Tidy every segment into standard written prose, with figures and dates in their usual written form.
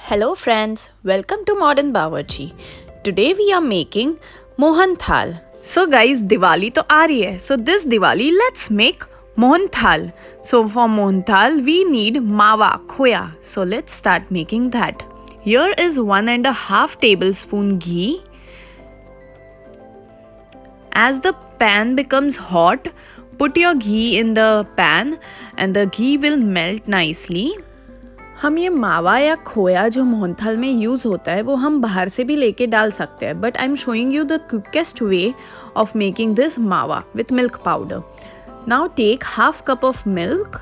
Hello friends, welcome to Modern Bawarchi. Today we are making Mohan Thal. So guys, Diwali to aa rahi hai. So this Diwali let's make Mohan Thal. So for Mohan Thal we need mawa, khoya. So let's start making that. Here is 1.5 tablespoon ghee. As the pan becomes hot, put your ghee in the pan and the ghee will melt nicely. हम ये मावा या खोया जो मोहनथाल में use होता है वो हम बाहर से भी लेके डाल सकते हैं, but I am showing you the quickest way of making this mawa with milk powder. Now take half cup of milk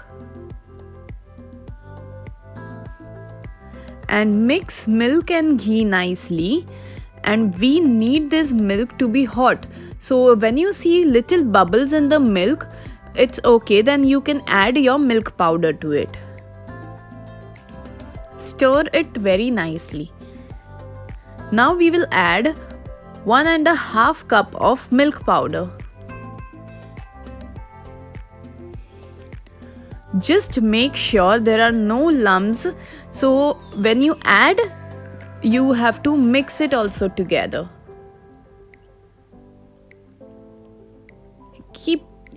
and mix milk and ghee nicely, and we need this milk to be hot. So when you see little bubbles in the milk, it's okay, then you can add your milk powder to it. Stir it very nicely. Now we will add 1.5 cup of milk powder. Just make sure there are no lumps, so when you add, you have to mix it also together.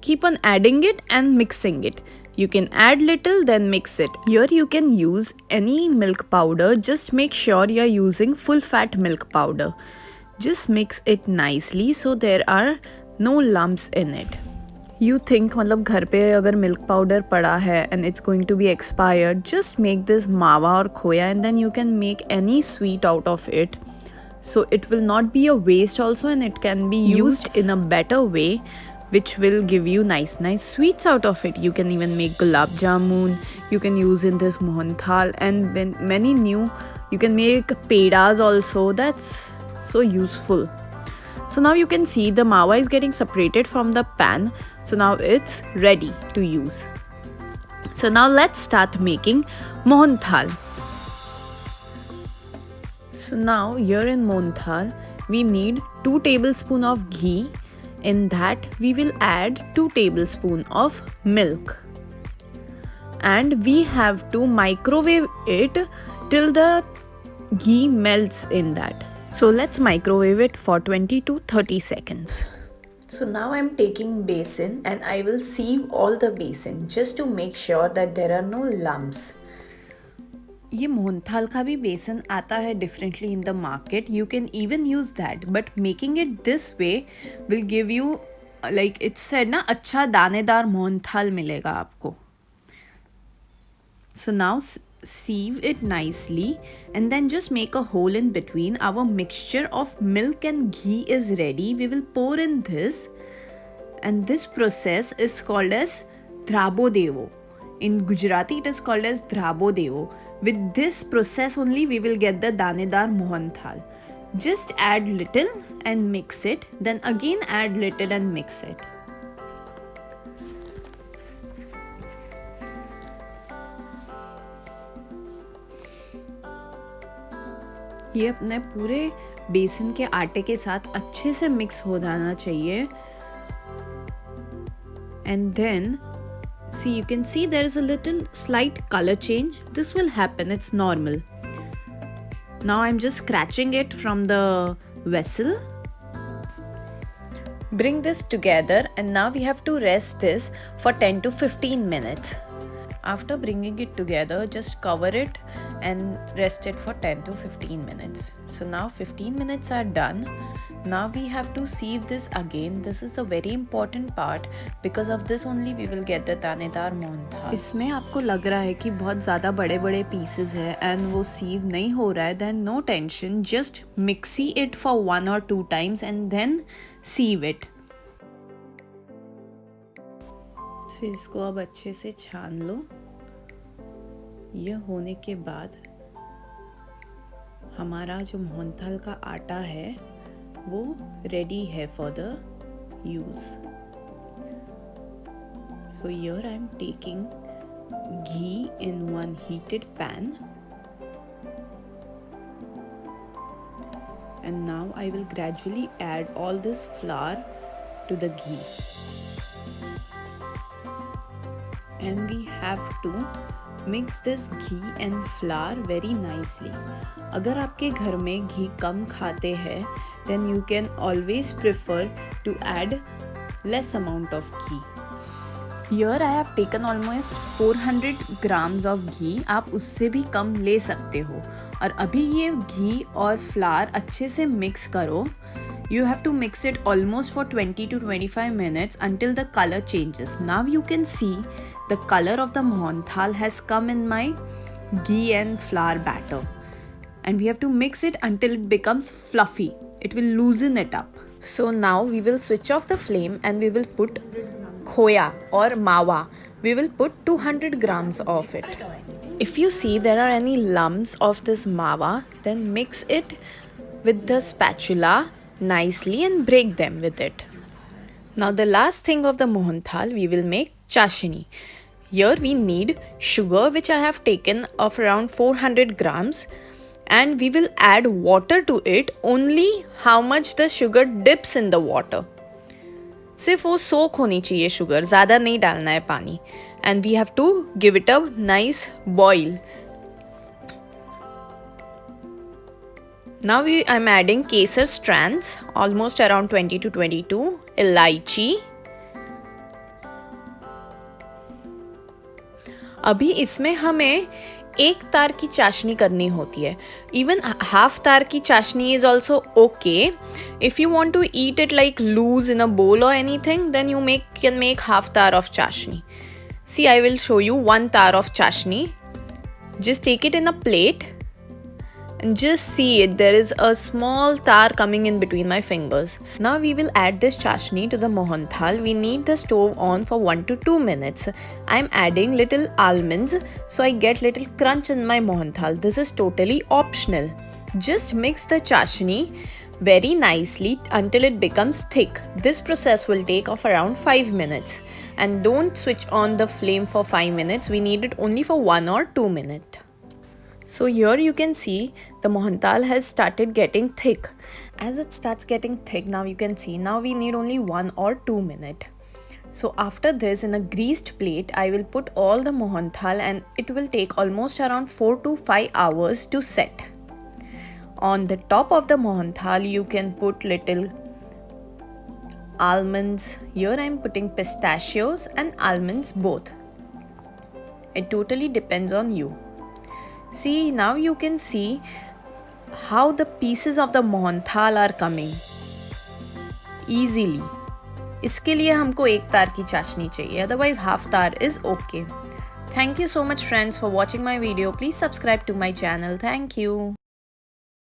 Keep on adding it and mixing it. You can add little, then mix it. Here you can use any milk powder, just make sure you are using full fat milk powder. Just mix it nicely so there are no lumps in it. You think मतलब घर पे अगर milk powder पड़ा है and it's going to be expired, just make this मावा और खोया and then you can make any sweet out of it. So it will not be a waste also, and it can be used in a better way, which will give you nice sweets out of it. You can even make gulab jamun, you can use in this mohan thal, and when many new, you can make pedas also. That's so useful. So now you can see the mawa is getting separated from the pan. So now it's ready to use. So now let's start making mohan thal. So now here in mohan thal, we need 2 tablespoons of ghee. In that we will add 2 tablespoons of milk. And we have to microwave it till the ghee melts in that. So let's microwave it for 20 to 30 seconds. So now I'm taking basin and I will sieve all the basin just to make sure that there are no lumps. ये मोहनथाल का भी बेसन आता है differently in the market. You can even use that, but making it this way will give you like it's said ना, अच्छा दानेदार मोहनथाल मिलेगा आपको. So now sieve it nicely and then just make a hole in between. Our mixture of milk and ghee is ready. We will pour in this, and this process is called as Drabo Devo. In Gujarati it is called as Drabo Devo. With this process only we will get the danedar mohan thal. Just add little and mix it, then again add little and mix it. ये अपने पूरे बेसन के आटे के साथ अच्छे से मिक्स हो जाना चाहिए. And then see, you can see there is a little slight color change. This will happen, it's normal. Now I'm just scratching it from the vessel. Bring this together and now we have to rest this for 10 to 15 minutes. After bringing it together, just cover it and rest it for 10 to 15 minutes. So now 15 minutes are done. Now we have to sieve this again. This is the very important part. Because of this only we will get the danedar mohan thal. इसमें आपको लग रहा है कि बहुत ज़्यादा बड़े बड़े pieces है and वो sieve नहीं हो रहा है, then no tension. Just mixy it for 1 or 2 times and then sieve it. फिर इसको अब अच्छे से छान लो. यह होने के बाद हमारा जो मोहनथाल का आटा है वो रेडी है for the use. So here I am taking ghee in one heated pan and now I will gradually add all this flour to the ghee. and we have to mix this ghee and flour very nicely. अगर आपके घर में घी कम खाते हैं then you can always prefer to add less amount of ghee. Here I have taken almost 400 grams of ghee. आप उससे भी कम ले सकते हो. और अभी ये घी और फ्लावर अच्छे से मिक्स करो. You have to mix it almost for 20 to 25 minutes until the color changes. Now you can see the color of the mohanthal has come in my ghee and flour batter. And we have to mix it until it becomes fluffy. It will loosen it up. So now we will switch off the flame and we will put khoya or mawa. We will put 200 grams of it. If you see there are any lumps of this mawa, then mix it with the spatula nicely and break them with it. Now the last thing of the mohanthal, we will make chashni. Here we need sugar, which I have taken of around 400 grams, and we will add water to it only how much the sugar dips in the water. सिर्फ वो सोख होनी चाहिए sugar, ज़्यादा नहीं डालना है पानी. And we have to give it a nice boil. Now I'm adding kesar strands, almost around 20 to 22, elaichi. अभी इसमें हमें एक तार की चाशनी करनी होती है. Even half तार की चाशनी is also okay. If you want to eat it like loose in a bowl or anything, then you can make half तार of chashni. See, I will show you 1 तार of chashni. Just take it in a plate and just see it. There is a small tar coming in between my fingers. Now we will add this chashni to the mohanthal. We need the stove on for 1 to 2 minutes. I'm adding little almonds so I get little crunch in my mohanthal. This is totally optional. Just mix the chashni very nicely until it becomes thick. This process will take of around 5 minutes. And don't switch on the flame for 5 minutes. We need it only for 1 or 2 minutes. So here you can see the mohanthal has started getting thick. As it starts getting thick, now you can see, now we need only 1 or 2 minutes. So after this, in a greased plate, I will put all the mohanthal and it will take almost around 4 to 5 hours to set. On the top of the mohanthal, you can put little almonds. Here I am putting pistachios and almonds both. It totally depends on you. See, now you can see how the pieces of the mohanthal are coming easily. इसके लिए हमको एक तार की चाशनी चाहिए, otherwise half तार is okay. Thank you so much friends for watching my video. Please subscribe to my channel. Thank you.